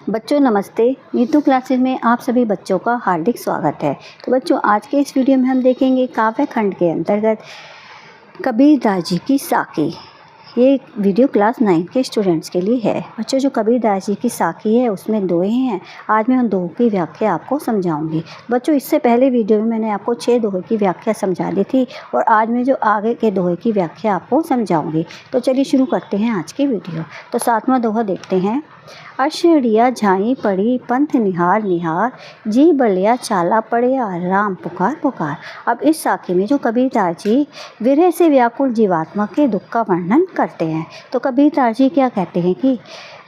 बच्चों नमस्ते। नीतू क्लासेस में आप सभी बच्चों का हार्दिक स्वागत है। तो बच्चों आज के इस वीडियो में हम देखेंगे काव्य खंड के अंतर्गत कबीरदास जी की साखी। ये वीडियो क्लास 9 के स्टूडेंट्स के लिए है। बच्चों जो कबीरदास जी की साखी है उसमें दोहे हैं। आज मैं उन दोहों की व्याख्या आपको समझाऊंगी। बच्चों इससे पहले वीडियो में मैंने आपको 6 दोहे की व्याख्या समझा दी थी और आज मैं जो आगे के दोहे की व्याख्या आपको समझाऊंगी। तो चलिए शुरू करते हैं आज की वीडियो। तो 7वां दोहा देखते हैं। अशड़िया झाई पड़ी पंथ निहार निहार, जी बलिया चाला पड़िया राम पुकार पुकार। अब इस साखी में जो कबीरदास जी विरह से व्याकुल जीवात्मा के दुख का वर्णन करते हैं। तो कबीरदास जी क्या कहते हैं कि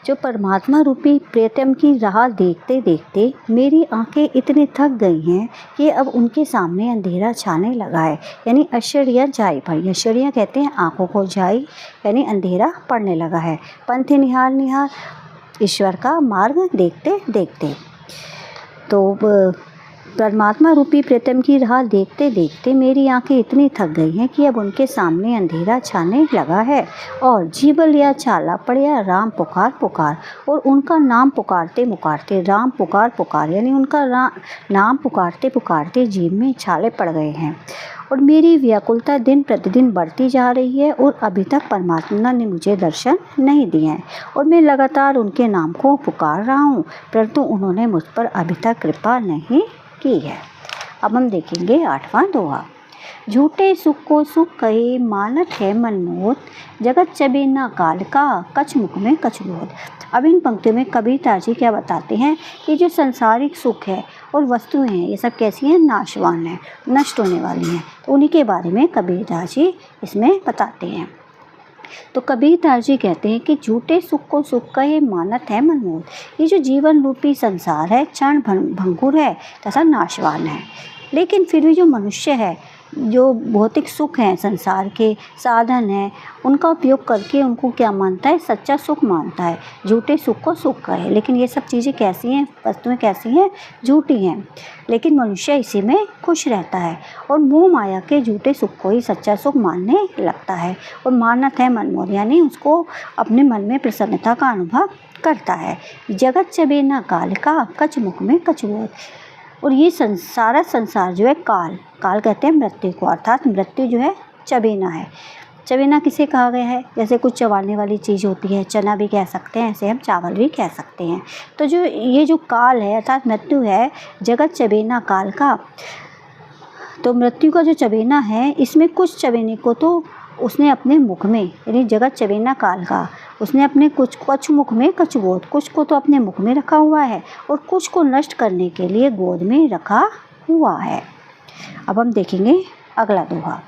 जो परमात्मा रूपी प्रियतम की राह देखते देखते मेरी आंखें इतनी थक गई हैं कि अब उनके सामने अंधेरा छाने लगा है। यानी अशड़िया झाई पड़ी, अशड़िया कहते हैं आंखों को, झाई यानी अंधेरा पड़ने लगा है। पंथ निहार निहार ईश्वर का मार्ग देखते देखते। तो परमात्मा रूपी प्रीतम की राह देखते देखते मेरी आंखें इतनी थक गई हैं कि अब उनके सामने अंधेरा छाने लगा है। और जी बलिया चाला पड़िया राम पुकार पुकार, और उनका नाम पुकारते पुकारते राम पुकार पुकार यानी उनका नाम पुकारते पुकारते जीव में छाले पड़ गए हैं। और मेरी व्याकुलता दिन प्रतिदिन बढ़ती जा रही है और अभी तक परमात्मा ने मुझे दर्शन नहीं दिए हैं और मैं लगातार उनके नाम को पुकार रहा हूँ, परंतु उन्होंने मुझ पर अभी तक कृपा नहीं की है। अब हम देखेंगे 8वां दोहा। झूठे सुख को सुख कहे मानत है मनमोद, जगत चबे ना काल का कछ मुख में कछ बोध। अब इन पंक्तियों में कबीरदास जी क्या बताते हैं कि जो संसारिक सुख है और वस्तुएं हैं ये सब कैसी हैं, नाशवान हैं, नष्ट होने वाली हैं। तो उन्हीं के बारे में कबीरदास जी इसमें बताते हैं। तो कबीरदास जी कहते हैं कि झूठे सुख को सुख कहे मानत है मनमोद। ये जो जीवन रूपी संसार है क्षण भंगुर है तथा नाशवान है, लेकिन फिर भी जो मनुष्य है जो भौतिक सुख हैं, संसार के साधन हैं, उनका उपयोग करके उनको क्या मानता है, सच्चा सुख मानता है। झूठे सुख को सुख कहे, लेकिन ये सब चीज़ें कैसी हैं, वस्तुएं कैसी हैं, झूठी हैं, लेकिन मनुष्य इसी में खुश रहता है और मोह माया के झूठे सुख को ही सच्चा सुख मानने लगता है। और मानत है मनमोद यानी उसको अपने मन में प्रसन्नता का अनुभव करता है। जगत चबे ना काल का कछ मुख में कछ बोध। और ये सारा संसार जो है काल कहते हैं मृत्यु को, अर्थात मृत्यु जो है चबेना है। चबेना किसे कहा गया है, जैसे कुछ चबाने वाली चीज़ होती है, चना भी कह सकते हैं, ऐसे हम चावल भी कह सकते हैं। तो जो ये जो काल है अर्थात मृत्यु है, जगत चबेना काल का, तो मृत्यु का जो चबेना है इसमें कुछ चबेने को तो उसने अपने मुख में, यानी जगत चबेना काल का, उसने अपने कुछ मुख में कछ गोद, कुछ को तो अपने मुख में रखा हुआ है और कुछ को नष्ट करने के लिए गोद में रखा हुआ है। अब हम देखेंगे अगला दोहा।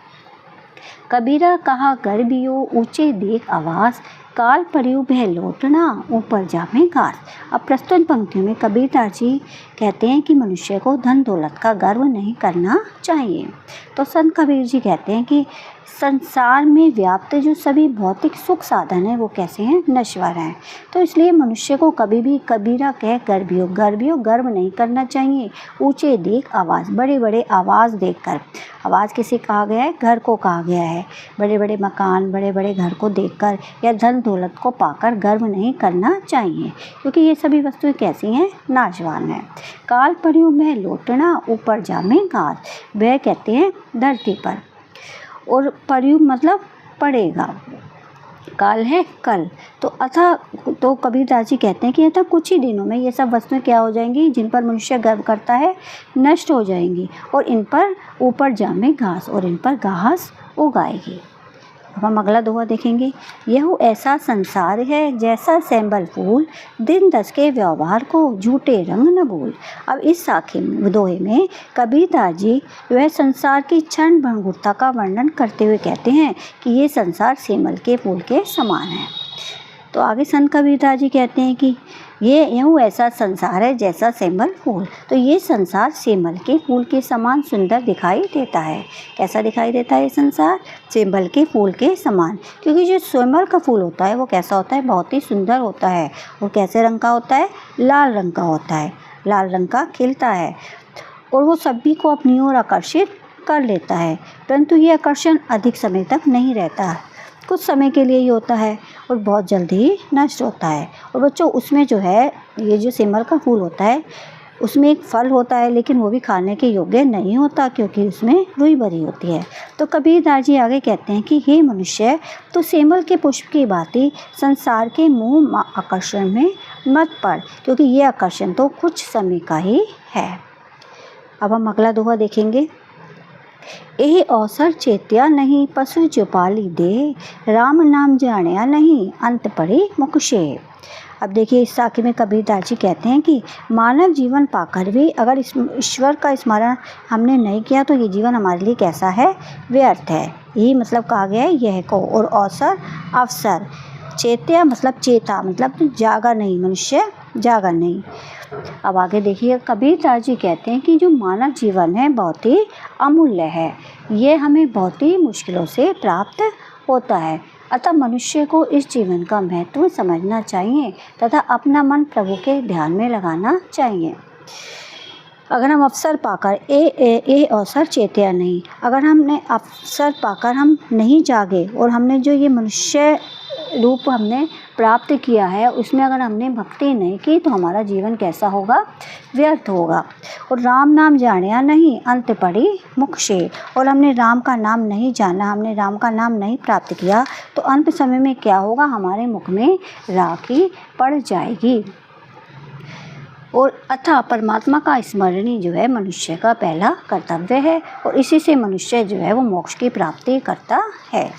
कबीरा कहा गर्भियो ऊंचे देख आवास, काल परियु भय लौटना ऊपर जामे घास। अब प्रस्तुत पंक्तियों में कबीरदास जी कहते हैं कि मनुष्य को धन दौलत का गर्व नहीं करना चाहिए। तो संत कबीर जी कहते हैं कि संसार में व्याप्त जो सभी भौतिक सुख साधन हैं वो कैसे हैं, नश्वर हैं। तो इसलिए मनुष्य को कभी भी कबीरा कह गर्भियो गर्व नहीं करना चाहिए। ऊंचे देख आवाज़, बड़े बड़े आवाज़ देखकर, आवाज़ किसे कहा गया है, घर को कहा गया है। बड़े बड़े मकान, बड़े बड़े घर को देखकर या धन दौलत को पाकर गर्व नहीं करना चाहिए, क्योंकि ये सभी वस्तुएं कैसी हैं, नाशवान हैं। काल परियु में लौटना ऊपर जामे घास, वह कहते हैं धरती पर, और परियु मतलब पड़ेगा, काल है कल। तो कबीरदास जी कहते हैं कि अतः कुछ ही दिनों में ये सब वस्तुएं क्या हो जाएंगी, जिन पर मनुष्य गर्व करता है, नष्ट हो जाएंगी और इन पर ऊपर जामे घास, और इन पर घास उगाएगी। अब हम अगला दोहा देखेंगे। यह ऐसा संसार है जैसा सैंबल फूल, दिन दस के व्यवहार को झूठे रंग न भूल। अब इस साखी दोहे में कबीरदास जी वह संसार की क्षण भंगुरता का वर्णन करते हुए कहते हैं कि ये संसार सेमल के फूल के समान है। तो आगे संत कबीरदास जी कहते हैं कि यूँ ऐसा संसार है जैसा सेमल फूल। तो ये संसार सेमल के फूल के समान सुंदर दिखाई देता है। कैसा दिखाई देता है ये संसार, सेमल के फूल के समान, क्योंकि जो सेमल का फूल होता है वो कैसा होता है, बहुत ही सुंदर होता है। और कैसे रंग का होता है, लाल रंग का होता है, लाल रंग का खिलता है और वो सभी को अपनी ओर आकर्षित कर लेता है, परंतु ये आकर्षण अधिक समय तक नहीं रहता, कुछ समय के लिए ही होता है और बहुत जल्दी ही नष्ट होता है। और बच्चों उसमें जो है ये जो सेमल का फूल होता है उसमें एक फल होता है, लेकिन वो भी खाने के योग्य नहीं होता क्योंकि उसमें रुई भरी होती है। तो कबीरदास जी आगे कहते हैं कि हे मनुष्य, तो सेमल के पुष्प की भांति संसार के मोह आकर्षण में मत पड़, क्योंकि ये आकर्षण तो कुछ समय का ही है। अब हम अगला दोहा देखेंगे। एह अवसर चेत्या नहीं, पशु जो पाली दे, राम नाम जानिया नहीं, अंत पड़े मुख से। अब देखिए इस साखी में कबीरदास जी कहते हैं कि मानव जीवन पाकर भी अगर ईश्वर का स्मरण हमने नहीं किया तो ये जीवन हमारे लिए कैसा है, व्यर्थ है। यही मतलब कहा गया है यह को। और अवसर अवसर, चेत्या मतलब चेता, मतलब जागा नहीं, मनुष्य जागा नहीं। अब आगे देखिए कबीरदास जी कहते हैं कि जो मानव जीवन है बहुत ही अमूल्य है, ये हमें बहुत ही मुश्किलों से प्राप्त होता है। अतः मनुष्य को इस जीवन का महत्व समझना चाहिए तथा अपना मन प्रभु के ध्यान में लगाना चाहिए। अगर हम अवसर पाकर ए अवसर चेत्या नहीं, अगर हमने अवसर पाकर हम नहीं जागे और हमने जो ये मनुष्य रूप हमने प्राप्त किया है उसमें अगर हमने भक्ति नहीं की तो हमारा जीवन कैसा होगा, व्यर्थ होगा। और राम नाम जानिया नहीं, अंत पड़ी मुख से। और हमने राम का नाम नहीं जाना, हमने राम का नाम नहीं प्राप्त किया तो अंत समय में क्या होगा, हमारे मुख में राखी पड़ जाएगी। और अतः परमात्मा का स्मरण ही जो है मनुष्य का पहला कर्तव्य है और इसी से मनुष्य जो है वो मोक्ष की प्राप्ति करता है।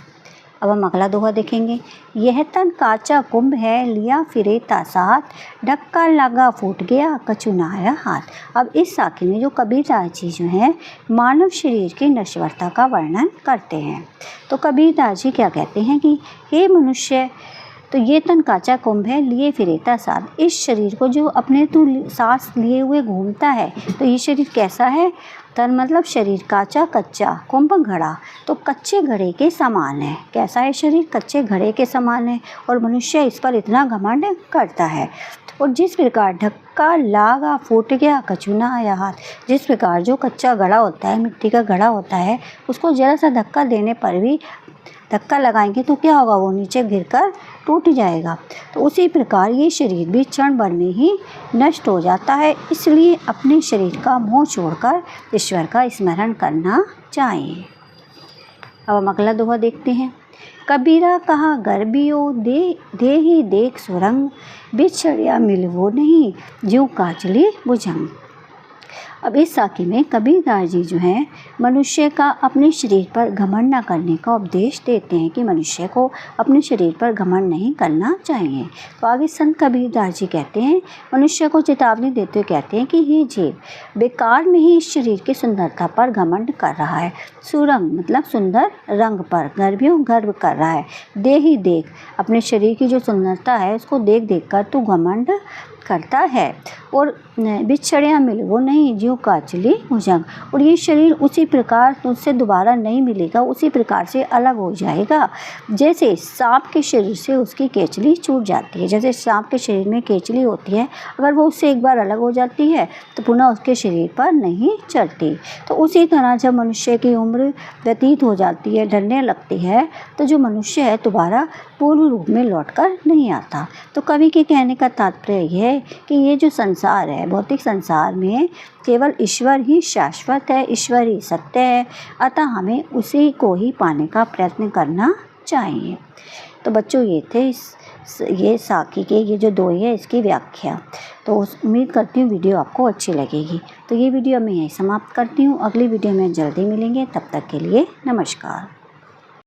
अब हम अगला दोहा देखेंगे। यह तन काचा कुंभ है, लिया फिरे तासात, ढक्का लगा फूट गया कछु न आया हाथ। अब इस साखी में जो कबीरदास जी जो हैं मानव शरीर की नश्वरता का वर्णन करते हैं। तो कबीरदास जी क्या कहते हैं कि हे मनुष्य, तो ये तन काचा कुंभ है, लिए फिरेता साथ। इस शरीर को जो अपने तू सांस लिए हुए घूमता है, तो ये शरीर कैसा है, तन मतलब शरीर, काचा कच्चा, कुंभ घड़ा, तो कच्चे घड़े के समान है। कैसा है शरीर, कच्चे घड़े के समान है और मनुष्य इस पर इतना घमंड करता है। और जिस प्रकार ढक्का लागा फूट गया कछु ना आया हाथ, जिस प्रकार जो कच्चा घड़ा होता है, मिट्टी का घड़ा होता है, उसको ज़रा सा धक्का देने पर भी, धक्का लगाएंगे तो क्या होगा, वो नीचे गिरकर टूट जाएगा। तो उसी प्रकार ये शरीर भी क्षण भर में ही नष्ट हो जाता है। इसलिए अपने शरीर का मोह छोड़कर ईश्वर का स्मरण करना चाहिए। अब हम अगला दोहा देखते हैं। कबीरा कहा गर्बियो दे ही देख सुरंग, बिछड़िया मिलवो नहीं, ज्यों काचली भुजंग। अब इस साखी में कबीरदास जी जो हैं मनुष्य का अपने शरीर पर घमंड न करने का उपदेश देते हैं कि मनुष्य को अपने शरीर पर घमंड नहीं करना चाहिए। तो आगे संत कबीरदास जी कहते हैं, मनुष्य को चेतावनी देते हुए कहते हैं कि हे जीव, बेकार में ही इस शरीर की सुंदरता पर घमंड कर रहा है। सुरंग मतलब सुंदर रंग पर, गर्भियों गर्व कर रहा है। दे ही देख, अपने शरीर की जो सुंदरता है उसको देख देख कर तू घमंड करता है। और बिछड़िया मिल वो नहीं, ज्यों काचली भुजंग, और ये शरीर उसी प्रकार तुझसे दोबारा नहीं मिलेगा, उसी प्रकार से अलग हो जाएगा जैसे सांप के शरीर से उसकी केचली छूट जाती है। जैसे सांप के शरीर में केचली होती है, अगर वो उससे एक बार अलग हो जाती है तो पुनः उसके शरीर पर नहीं चढ़ती। तो उसी तरह जब मनुष्य की उम्र व्यतीत हो जाती है, ढलने लगती है, तो जो मनुष्य है दोबारा पूर्ण रूप में लौटकर नहीं आता। तो कवि के कहने का तात्पर्य यह है कि ये जो संसार है, भौतिक संसार में केवल ईश्वर ही शाश्वत है, ईश्वर ही सत्य है, अतः हमें उसी को ही पाने का प्रयत्न करना चाहिए। तो बच्चों ये थे ये साखी के ये जो दोहे है इसकी व्याख्या। तो उम्मीद करती हूँ वीडियो आपको अच्छी लगेगी। तो ये वीडियो मैं यहीं समाप्त करती हूँ, अगली वीडियो में जल्दी मिलेंगे, तब तक के लिए नमस्कार।